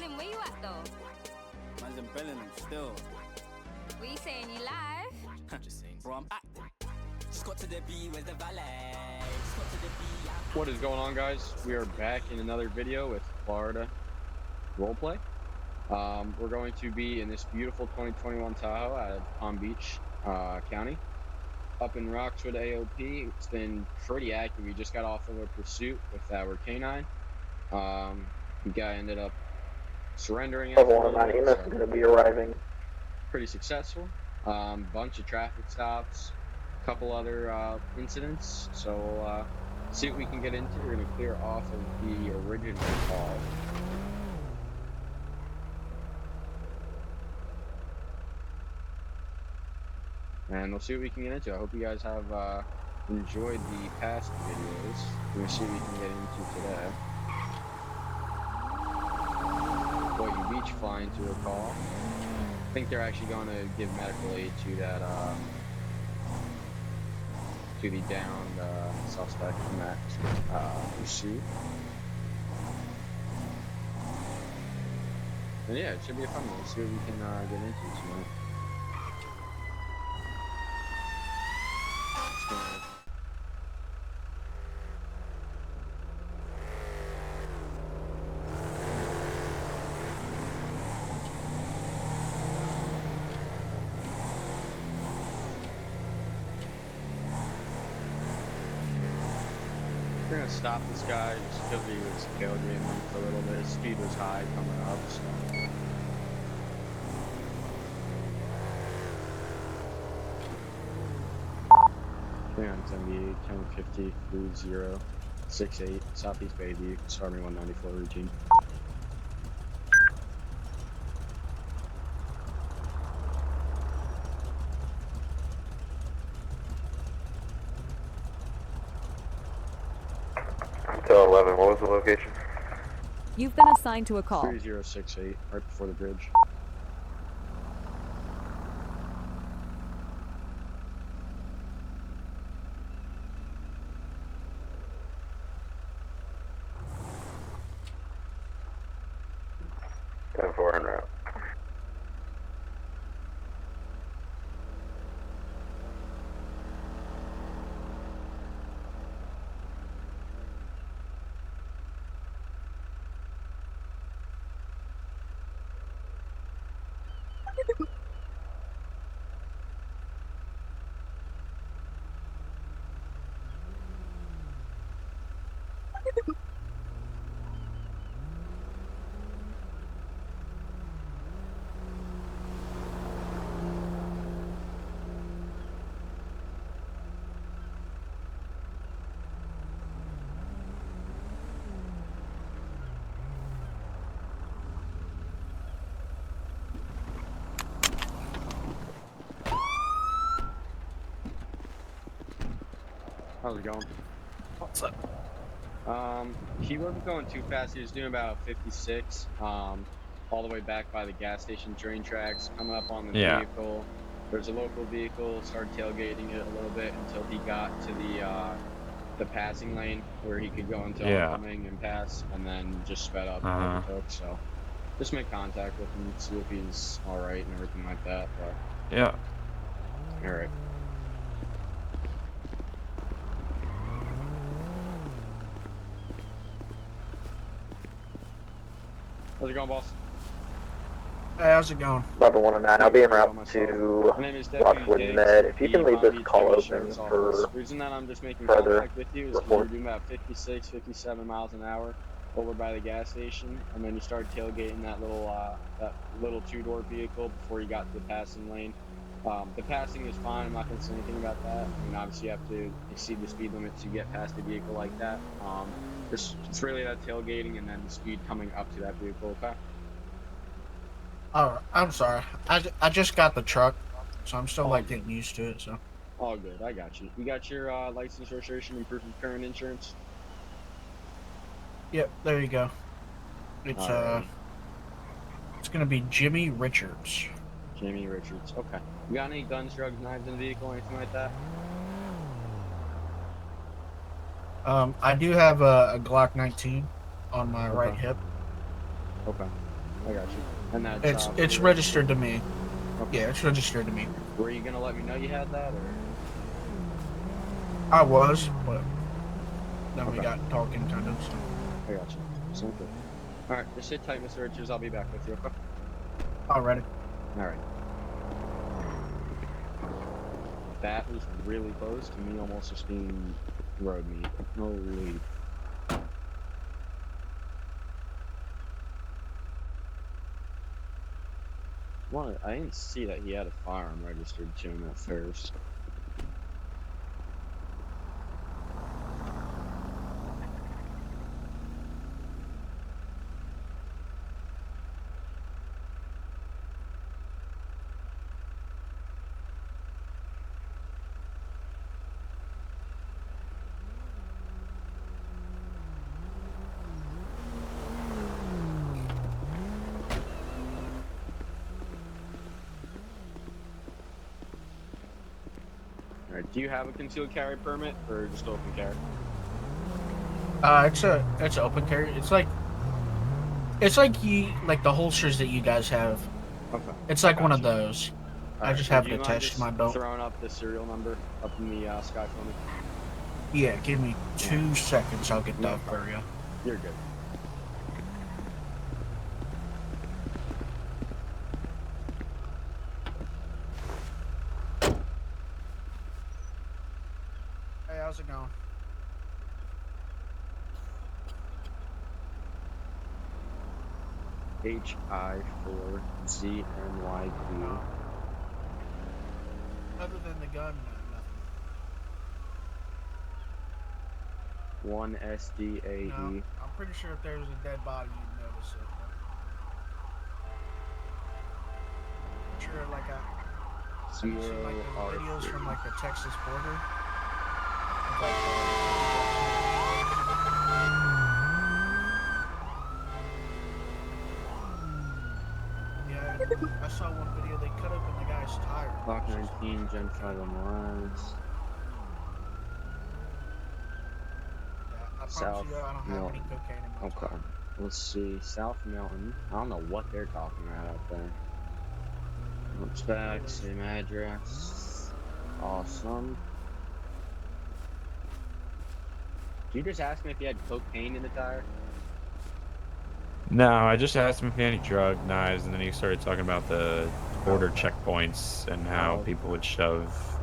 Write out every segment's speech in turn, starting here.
Lim, where you at though? Man's in Bellingham still. What you saying, you live? Just saying. Bro, I'm active. Just got to the B with the valet. What is going on, guys? We are back in another video with Florida roleplay. We're going to be in this beautiful 2021 Tahoe out of Palm Beach County. Up in Roxwood AOP, it's been pretty active. We just got off of a pursuit with our canine. The guy ended up surrendering after a little bit, so going to be arriving. pretty successful. Bunch of traffic stops, a couple other incidents. So see what we can get into. We're going to clear off of the original call. And we'll see what we can get into. I hope you guys have enjoyed the past videos. We're going to see what we can get into today. Boynton Beach flying to a call. I think they're actually going to give medical aid to that, to the downed suspect in that pursuit. And yeah, it should be a fun one. Let's see what we can get into tonight. We're gonna stop this guy just because he was tailgating for a little bit. His speed was high coming up, so. On 78, 1050, 3068, Southeast Bayview, Army 194 routine. Hotel 11, what was the location? You've been assigned to a call. 3068, right before the bridge. Four en route. How's it going? What's up? He wasn't going too fast. He was doing about 56, all the way back by the gas station train tracks, coming up on the vehicle. There's a local vehicle, started tailgating it a little bit until he got to the passing lane where he could go into oncoming and pass, and then just sped up and overtook. So just make contact with him, see if he's all right and everything like that. But yeah. All right. How's it going, boss? Hey, how's it going? Level 109, I'll be en route to Roxwood Med. If you can leave this call open for the reason that I'm just making further contact with you is because you're doing about 56, 57 miles an hour over by the gas station, and then you started tailgating that little two-door vehicle before you got to the passing lane. The passing is fine. I'm not going to say anything about that. I mean, obviously, you have to exceed the speed limit to get past a vehicle like that. It's really that tailgating and then the speed coming up to that vehicle, okay? Oh, I'm sorry. I just got the truck, so I'm still like getting used to it. So. All good. I got you. You got your license, registration, and proof of current insurance? Yep. There you go. It's it's gonna be Jimmy Richards. Jimmy Richards. Okay. You got any guns, drugs, knives in the vehicle, anything like that? I do have a Glock 19 on my right hip. Okay. I got you. And that's It's registered to me. Okay. Yeah, it's registered to me. Were you gonna let me know you had that, or? I was, but then we Okay. got talking kind of. So. I got you. Sounds good. All right, just sit tight, Mr. Richards. I'll be back with you. Okay. Alrighty. All right. That was really close to me almost just being road meat. Holy. One, I didn't see that he had a firearm registered to him at first. Alright, do you have a concealed carry permit or just open carry? It's an open carry. It's like the holsters that you guys have. Okay. It's like one of Gotcha. those. I Alright, just would have you it mind attached just to my belt. throwing up the serial number up in the sky for me? Yeah, give me 2 seconds. I'll get that for you. You're good. Hey, how's it going? HI4ZNYQ. Other than the gun, nothing. 1SDAE. No, I'm pretty sure if there was a dead body, you'd notice it. But sure, like I've seen like those videos from like the Texas border. Yeah, I saw one video. They cut open the guy's tire. Block 19, Gen 5 Lines. Yeah, I promise South you, I don't have any Milton. cocaine in my Okay. tire. Let's see. South Mountain. I don't know what they're talking about out there. Looks back. Same address. Awesome. Did you just ask me if you had cocaine in the tire? No, I just asked him if he had any drug, knives, and then he started talking about the border checkpoints and how people would shove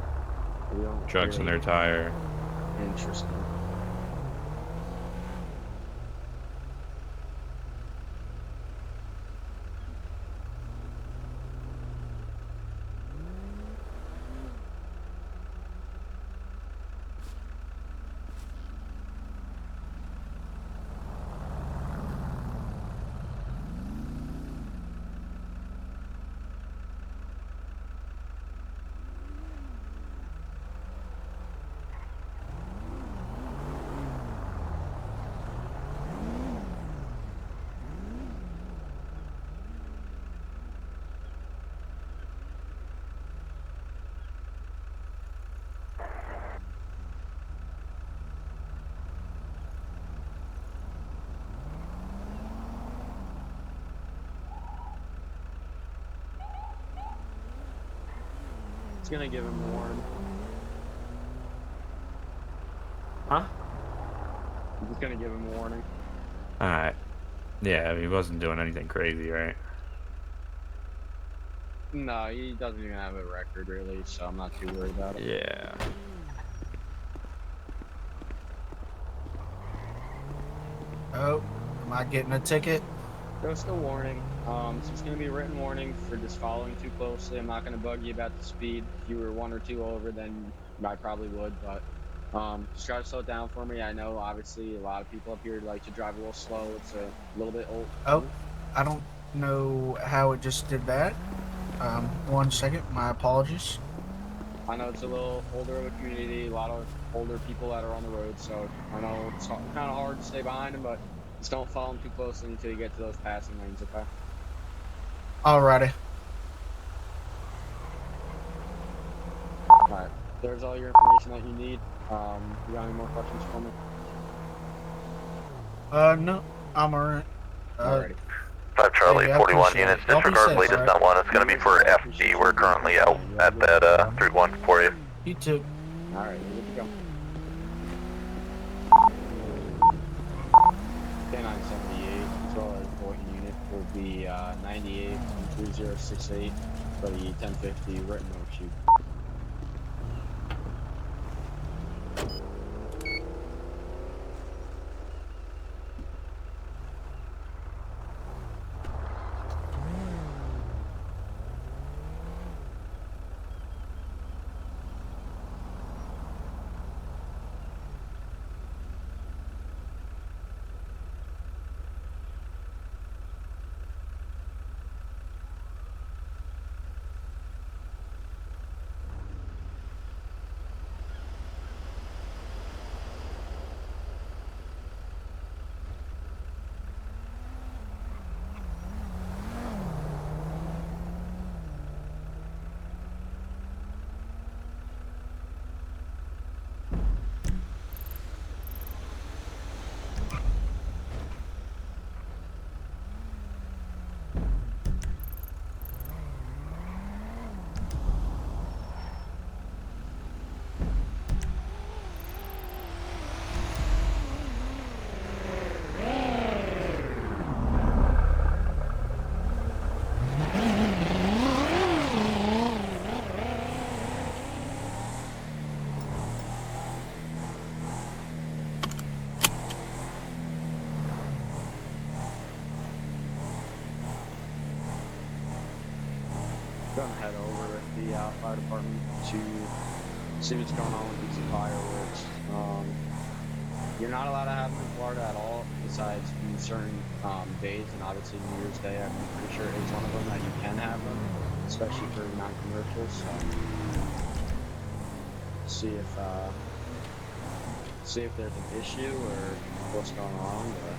drugs in their tire. Interesting. It's gonna give him a warning. Huh? I'm just gonna give him a warning. Alright. Yeah, he wasn't doing anything crazy, right? No, he doesn't even have a record really, so I'm not too worried about it. Yeah. Oh, am I getting a ticket? Just a warning. So it's gonna be a written warning for just following too closely. I'm not gonna bug you about the speed. If you were 1 or 2 over, then I probably would, but just try to slow it down for me. I know obviously a lot of people up here like to drive a little slow. It's a little bit old. Oh, I don't know how it just did that. 1 second, my apologies. I know it's a little older of a community, a lot of older people that are on the road, so I know it's kind of hard to stay behind them, but just don't follow them too closely until you get to those passing lanes, okay? Alrighty. Alright, there's all your information that you need. You got any more questions for me? No, I'm alright. Alrighty. 5 Charlie, Hey, I 41 appreciate units, it. Y'all be disregard safe, latest alright? on 1. It's going to be for FD. We're currently out at that 3-1 for you. You too. All right, we're good to go. K978 as well as Boynton unit will be 98 and 3068 for the 1050 written overshoot. Gonna head over with the fire department to see what's going on with these fireworks. You're not allowed to have them in Florida at all, besides in certain days, and obviously New Year's Day, I'm pretty sure is one of them that you can have them, especially for non-commercials. So see if there's an issue or what's going on. But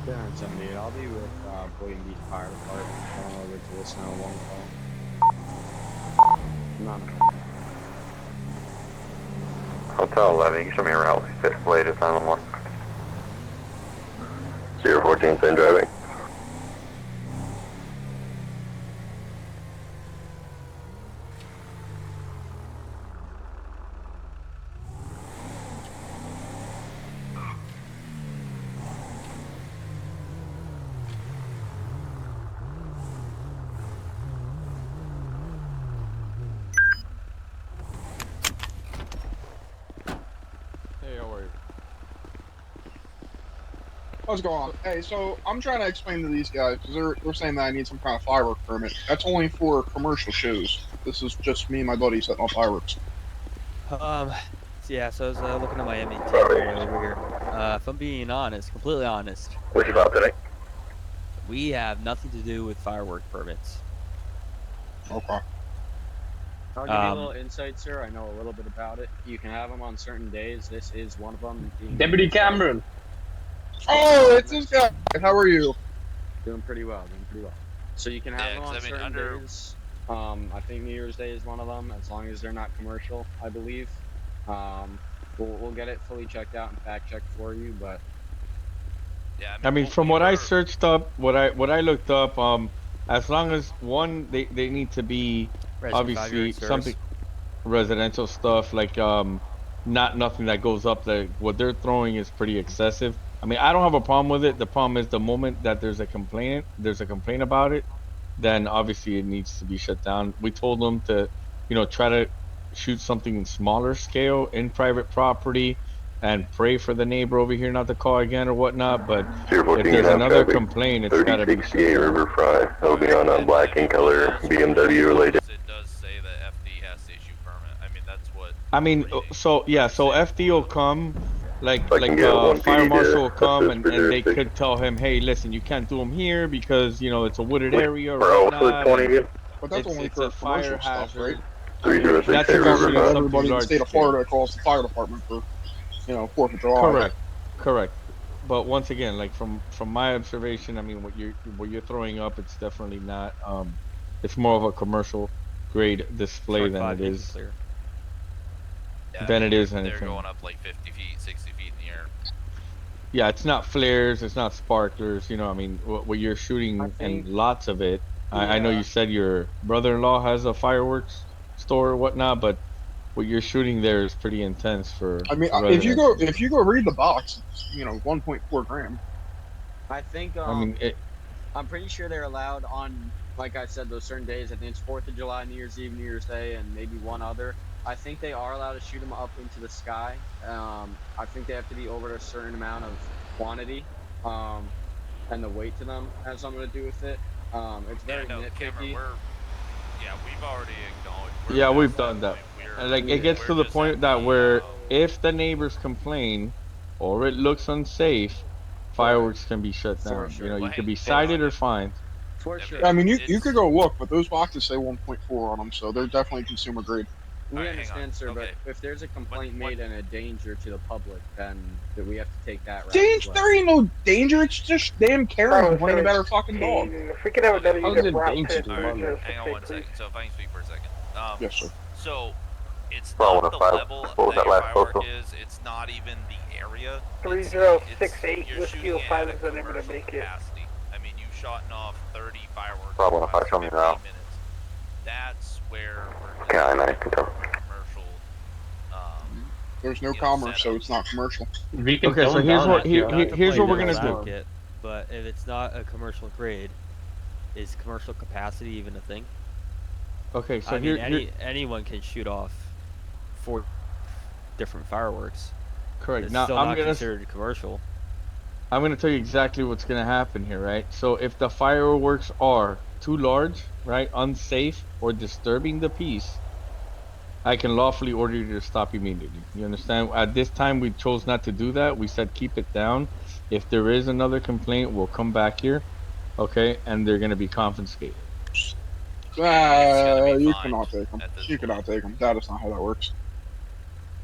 yeah, 78. I'll be with Boynton Beach Fire Department going over to the snow one call. None of them. Hotel 11, you show me around 5th latest on 1. 014, same driving. Hey, how are you? What's going on? Hey, so I'm trying to explain to these guys because they're saying that I need some kind of firework permit. That's only for commercial shows. This is just me and my buddy setting off fireworks. Yeah, so I was looking at Miami Dade over here. If I'm being honest, completely honest, What's you about today? we have nothing to do with firework permits. Okay. I'll give you a little insight, sir. I know a little bit about it. You can have them on certain days. This is one of them. Deputy Cameron. Oh, it's this guy. How are you? Doing pretty well. So you can have them on certain days. I think New Year's Day is one of them, as long as they're not commercial, I believe. We'll get it fully checked out and fact checked for you, but Yeah, I mean, from what I searched up, what I looked up, as long as one, they need to be obviously something residential stuff, like not nothing that goes up. That what they're throwing is pretty excessive. I mean, I don't have a problem with it. The problem is the moment that there's a complaint about it, then obviously it needs to be shut down. We told them to, try to shoot something in smaller scale in private property and pray for the neighbor over here not to call again or whatnot. But if there's another complaint, it's got to be shut down. Riverfront. It'll be on a black and color BMW related. It does say that FD has to issue permit. I mean, that's what. I mean, so FD will come, like fire marshal will come, and they could tell him, hey, listen, you can't do them here because it's a wooded area or whatnot. But that's only for a fire stuff, right? That's everybody in the state of Florida calls the fire department for, 4th of July. Correct. But once again, like from my observation, I mean, what you're throwing up, it's definitely not. It's more of a commercial grade display than it is. Than it is anything. They're going up like 50 feet, 60 feet in the air. Yeah, it's not flares, it's not sparklers. I mean, what you're shooting and lots of it. I know you said your brother-in-law has a fireworks store or whatnot, but what you're shooting there is pretty intense for. I mean, if you go read the box, it's 1.4 gram. I think. I'm pretty sure they're allowed on, like I said, those certain days. I think it's 4th of July, New Year's Eve, New Year's Day, and maybe one other. I think they are allowed to shoot them up into the sky. I think they have to be over a certain amount of quantity, and the weight to them has something to do with it. It's very nitpicky. Cameron, we've already acknowledged. Yeah, we've done that. Like it gets to the point that where if the neighbors complain or it looks unsafe, fireworks can be shut down. Sure. You could be cited or fined. For sure. I mean, you could go look, but those boxes say 1.4 on them, so they're definitely consumer grade. We understand, sir, but if there's a complaint made and a danger to the public, then we have to take that route. There ain't no danger. It's just damn Karen complaining about her fucking dog. Freaking out that How's it Hang danger? on 1 second. So if I can speak for a second. Yes, sir. So it's Well, not the level that your firework is. It's not even the area. 3068 you're shooting it at a commercial capacity. I mean, you shotting off 30 fireworks. Problem if I tell me now. Minutes. That's where we're Okay, I can tell. commercial. There's no commerce, so it's not commercial. Okay, so here's what we're gonna do. But if it's not a commercial grade, is commercial capacity even a thing? Okay, so anyone can shoot off 4 different fireworks. Correct. It's Now still not considered commercial. I'm gonna tell you exactly what's gonna happen here, right? So if the fireworks are too large, right, unsafe, or disturbing the peace, I can lawfully order you to stop immediately. You understand? At this time, we chose not to do that. We said keep it down. If there is another complaint, we'll come back here, okay, and they're gonna be confiscated. You cannot take them. You cannot take them. That is not how that works.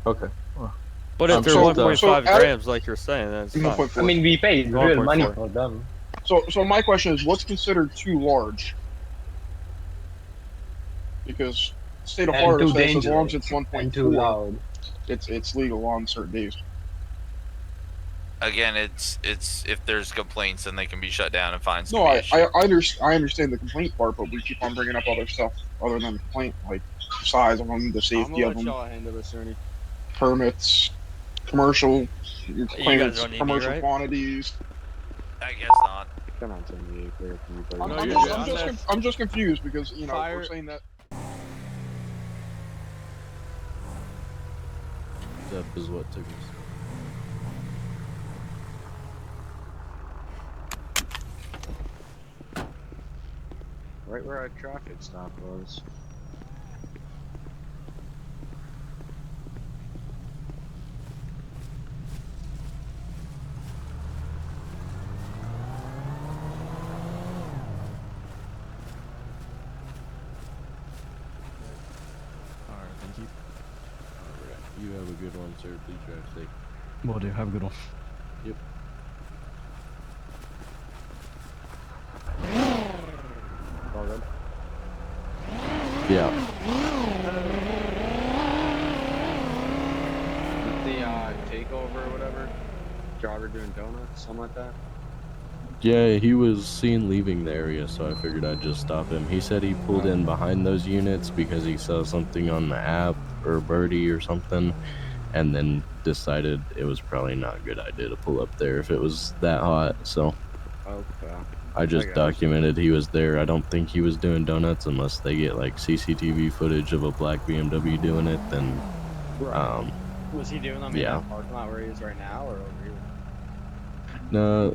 Okay. But if they're 1.5 grams, like you're saying, that's fine. I mean, we paid real money for them. So my question is, what's considered too large? Because the state of Florida says as long as it's 1.4, it's legal on certain days. Again, it's if there's complaints, then they can be shut down and fines. No, I understand the complaint part, but we keep on bringing up other stuff other than the complaint, like the size of them, the safety of them, permits, commercial, claimants, commercial quantities. I guess not. Come on, I'm just confused because we're saying that. That is what took us. Right where our traffic stop was. Alright, thank you. Alright, you have a good one, sir. Please drive safe. Will do. Have a good one. Yep. All good? Yeah. The takeover or whatever? Driver doing donuts, something like that? Yeah, he was seen leaving the area, so I figured I'd just stop him. He said he pulled in behind those units because he saw something on the app or Birdie or something, and then decided it was probably not a good idea to pull up there if it was that hot. So Okay. I just got you. documented he was there. I don't think he was doing donuts unless they get like CCTV footage of a black BMW doing it. Then, Right. Was he doing them in yeah. that parking lot where he is right now, or over here? No,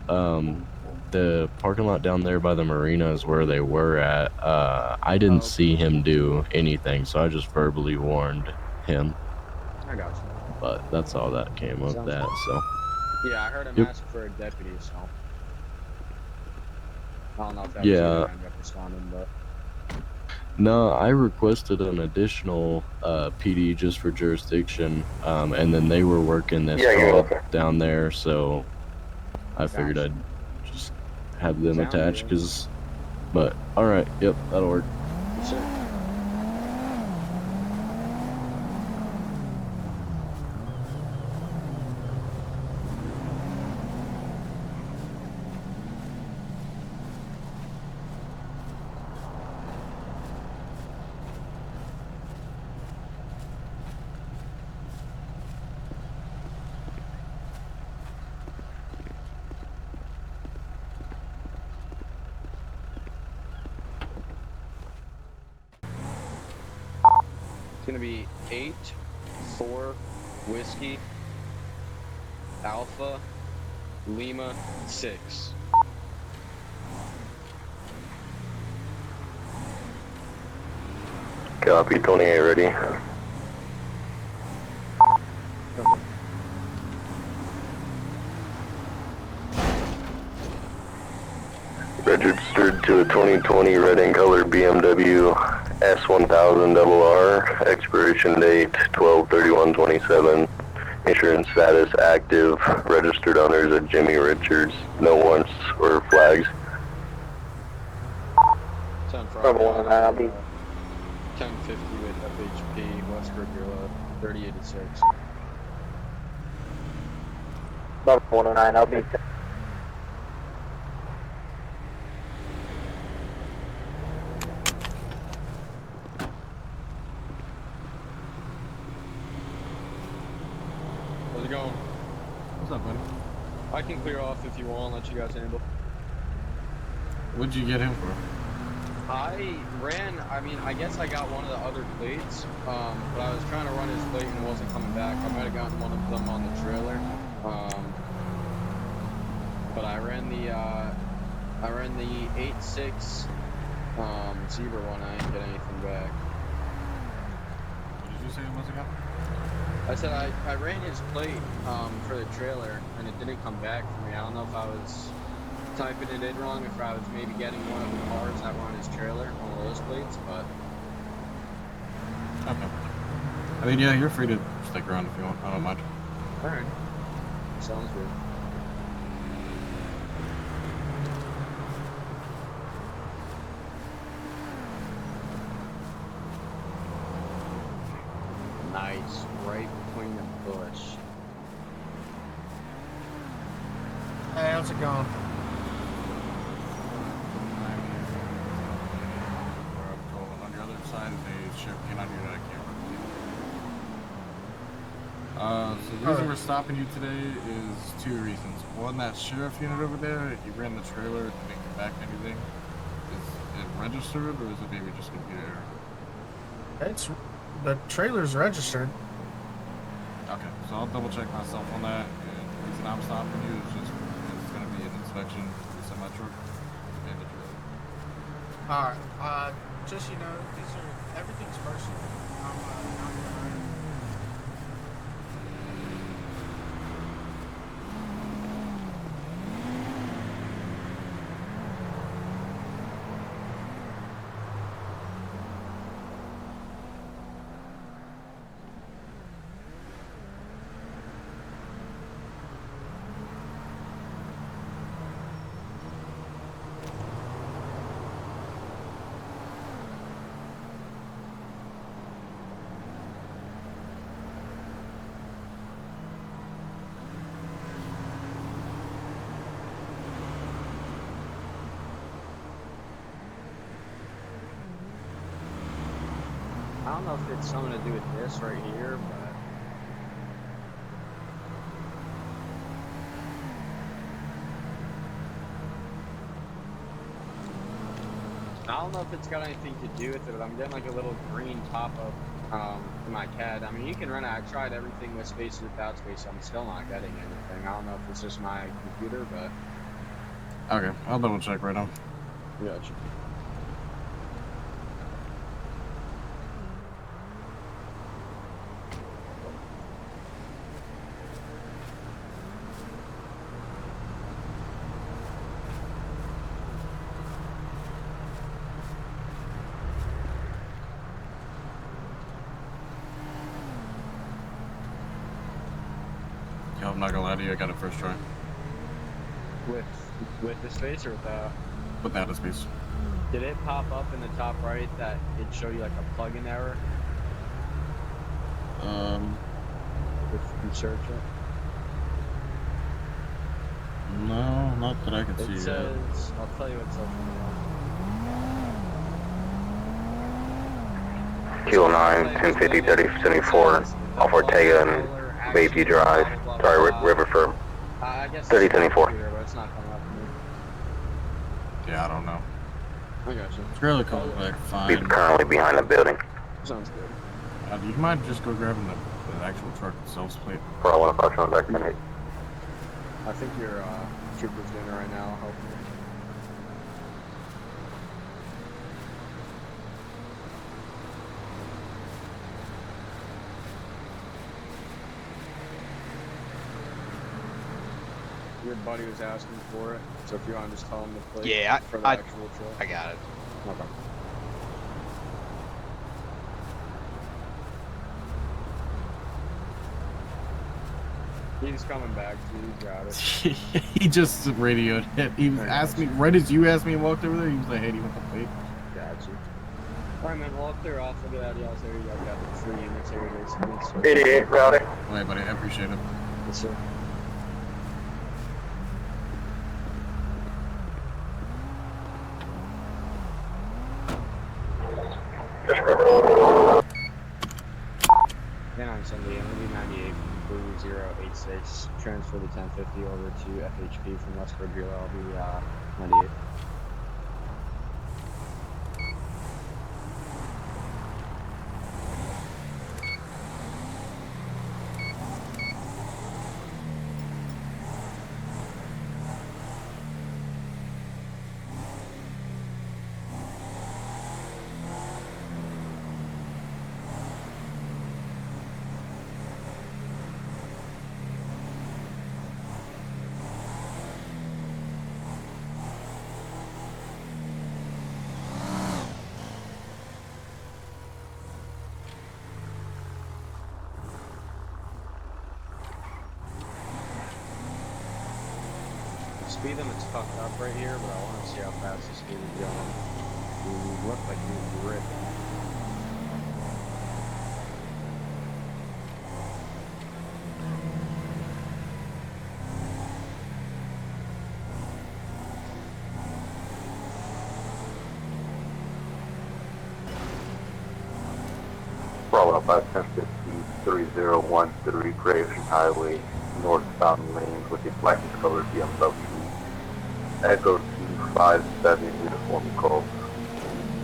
the parking lot down there by the marina is where they were at. I didn't see him do anything, so I just verbally warned him. I got you. But that's all that came of that. So. Yeah, I heard him Yep. ask for a deputy, so I don't know if that was Yeah. gonna end up responding, but No, I requested an additional PD just for jurisdiction, and then they were working this call down there, so I figured I'd just have them Sounds attached. good. But all right, yep, that'll work. Yes, sir. It's gonna be 8-4 whiskey Alpha Lima 6. Copy, 28 ready. Registered to a 2020 red and colored BMW S1000RR, expiration date 12/31/27, insurance status active, registered owners at Jimmy Richards, no warrants or flags. 10 Bravo 19, I'll be 1050 with FHP Westford Bureau 3086. Bravo 109, I'll be How's it going? What's up, buddy? I can clear off if you want, let you guys handle. What'd you get him for? I guess I got one of the other plates, but I was trying to run his plate and it wasn't coming back. I might have gotten one of them on the trailer. But I ran the 8-6 Zebra one. I didn't get anything back. What did you say it was again? I said I ran his plate for the trailer and it didn't come back for me. I don't know if I was typing it in wrong, if I was maybe getting one of the cars that were on his trailer, one of those plates, but Okay. I mean, yeah, you're free to stick around if you want. I don't mind. alright. Sounds good. Nice, right between the bush. Hey, how's it going? On your other side, they ship canine unit. I can't remember. So the reason we're stopping you today is two reasons. One, that sheriff unit over there, he ran the trailer, didn't come back anything. Is it registered or is it maybe just computer error? The trailer's registered. Okay, so I'll double check myself on that. And the reason I'm stopping you is just because it's going to be an inspection for the semi-truck and the trailer. Alright, just so you know, everything's personal. I'm not gonna. I don't know if it's something to do with this right here, but I don't know if it's got anything to do with it, but I'm getting like a little green pop-up in my CAD. I mean, you can run it. I tried everything with space and without space. I'm still not getting anything. I don't know if it's just my computer, but... Okay, I'll double check right now. Gotcha. Yo, I'm not gonna lie to you, I got it first try. With the space or without? Without a space. Did it pop up in the top right that it showed you like a plugin error? If you search it? No, not that I can see. It says, I'll tell you what it says. Kilo 9, 1050, 3074, off Ortega and Bayview Drive, sorry, River Firm. I guess 3074. But it's not coming up for me. Yeah, I don't know. I got you. It's really cool, like, He's fine. currently behind the building. Sounds good. Do you mind just go grabbing the actual truck itself, plate? For all 1 o'clock, showing back 10-8. I think your trooper's doing it right now, hopefully. Your buddy was asking for it, so if you want to just tell him to play for the actual truck. I got it. Okay. He's coming back to you, got it. He just radioed it. He was asked me, right as you asked me and walked over there, he was like, hey, do you want the plate? Got you. Alright, man, well, if they're off, look at that, y'all's area. Y'all got the 3 units here. 88, routing. All right, buddy, I appreciate it. Yes, sir. Then on Sunday, MD 98 from 3086. Transfer the 1050 over to FHP from Westford Bureau. I'll be 98. Speed limit's fucked up right here, but I want to see how fast this dude is going. You look like you're ripping. Bravo 5, 1050, 3013 Grayson Highway, northbound lanes with the blackness colored BMW. Echo 257 uniform call.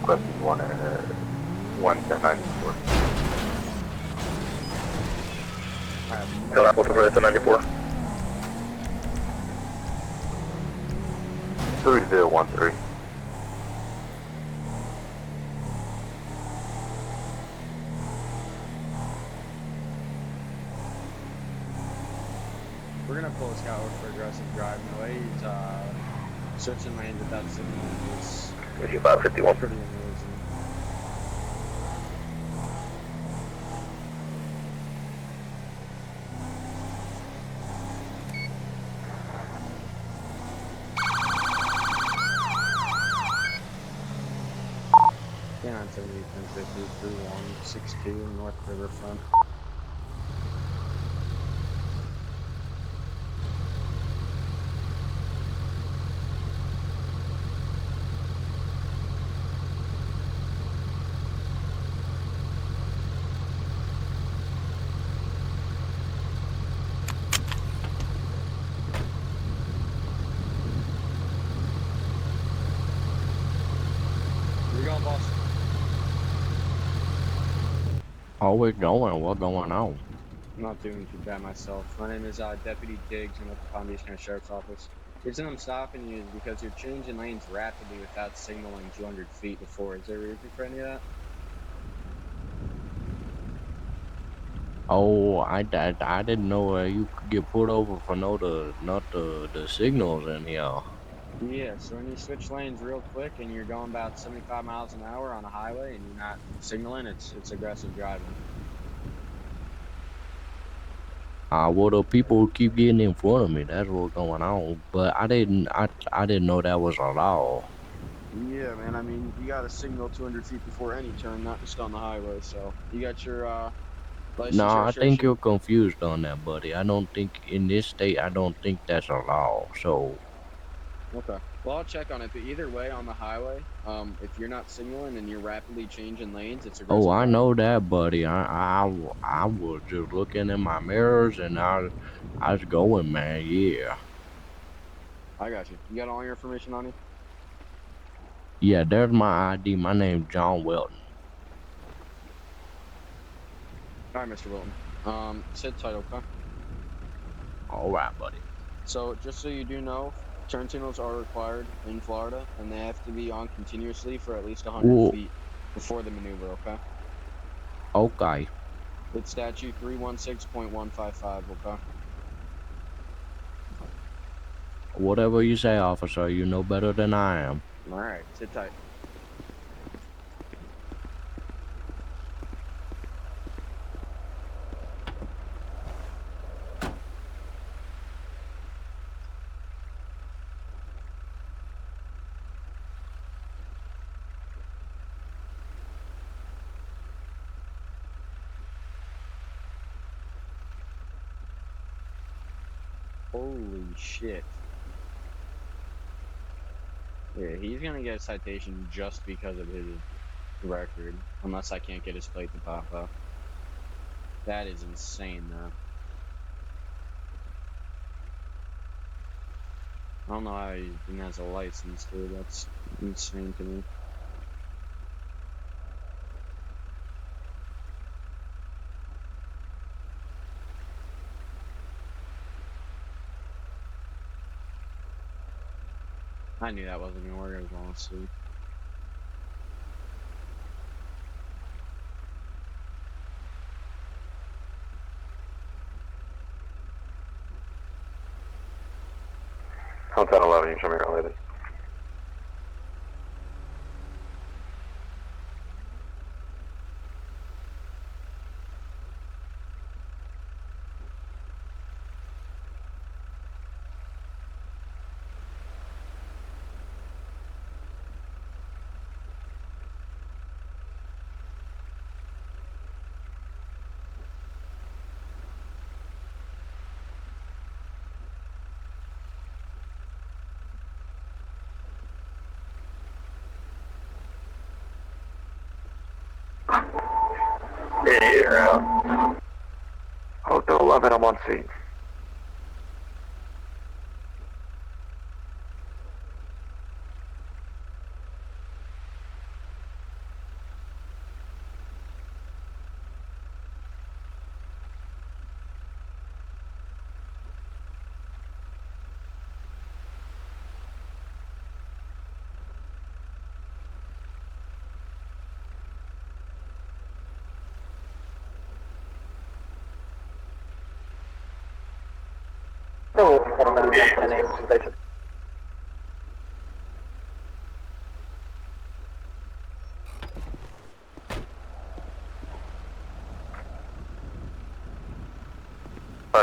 Requesting 11094. Tell Apple to run 94. 3013. We're gonna pull a scout for aggressive driving. The way he's switching lanes with that signal is 551. pretty amazing. Yeah, on 78, 1050, 3162 North Riverfront. going, boss? Oh, we're going. What's going on? I'm not doing too bad myself. My name is Deputy Diggs. I'm with the Palm Beach County Sheriff's Office. The reason I'm stopping you is because you're changing lanes rapidly without signaling 200 feet before. Is there a reason for any of that? Oh, I didn't know you could get pulled over for not the signals in here. Yeah, so when you switch lanes real quick and you're going about 75 miles an hour on a highway and you're not signaling, it's aggressive driving. Well, the people keep getting in front of me. That's what's going on. But I didn't know that was a law. Yeah, man. I mean, you got to signal 200 feet before any turn, not just on the highway. So you got your license, No, I think registration? you're confused on that, buddy. I don't think in this state, I don't think that's a law. So, Okay. Well, I'll check on it. But either way, on the highway, if you're not signaling and you're rapidly changing lanes, it's aggressive oh, I driving. know that, buddy. I was just looking in my mirrors and I was going, man. Yeah. I got you. You got all your information on you? Yeah, there's my ID. My name's John Welton. All right, Mr. Wilton. Sit tight, okay? All right, buddy. So just so you do know, turn signals are required in Florida, and they have to be on continuously for at least 100 Ooh. feet before the maneuver, okay? Okay. It's statute 316.155, okay? Whatever you say, officer. You know better than I am. All right, sit tight. Holy shit. Yeah, he's gonna get a citation just because of his record, unless I can't get his plate to pop up. That is insane, though. I don't know how he even has a license, dude. That's insane to me. I knew that wasn't gonna work. I was falling asleep. Hotel 11, you show me your latest. Yeah. Hotel 11, I'm on scene. Oh, station.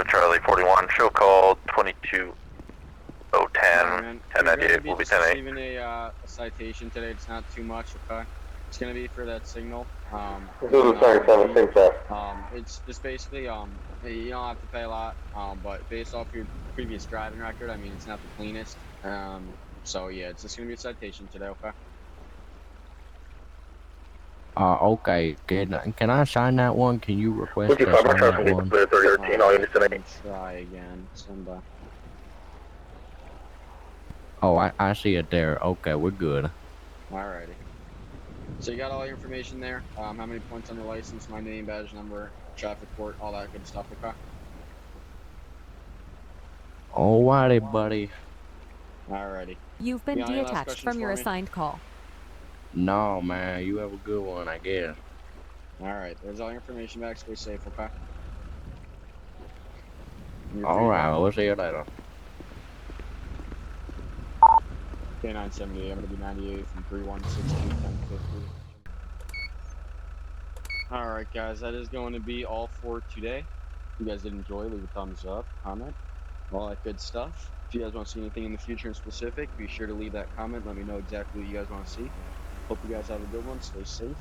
Charlie 41, show call 22010, 1098, will be 10-8. Receiving a citation today. It's not too much, okay? It's gonna be for that signal. It's just basically, you don't have to pay a lot, but based off your previous driving record, I mean, it's not the cleanest. So yeah, it's just gonna be a citation today, okay? Okay. Can I sign that one? Can you request to sign that one? Try again. Stand by. Oh, I see it there. Okay, we're good. Alrighty. So you got all your information there. How many points on your license, my name, badge number, traffic court, all that good stuff, okay? Alrighty, buddy. Alrighty. You've been You got any last detached questions from your for me? assigned call. No, man, you have a good one, I guess. Alright, there's all your information back. Stay safe, okay? You're free to Alright, go. we'll see you later. K978, I'm gonna be 98 from 3162 1050. Alright, guys, that is going to be all for today. If you guys did enjoy, leave a thumbs up, comment, all that good stuff. If you guys want to see anything in the future in specific, be sure to leave that comment. Let me know exactly what you guys want to see. Hope you guys have a good one. Stay safe.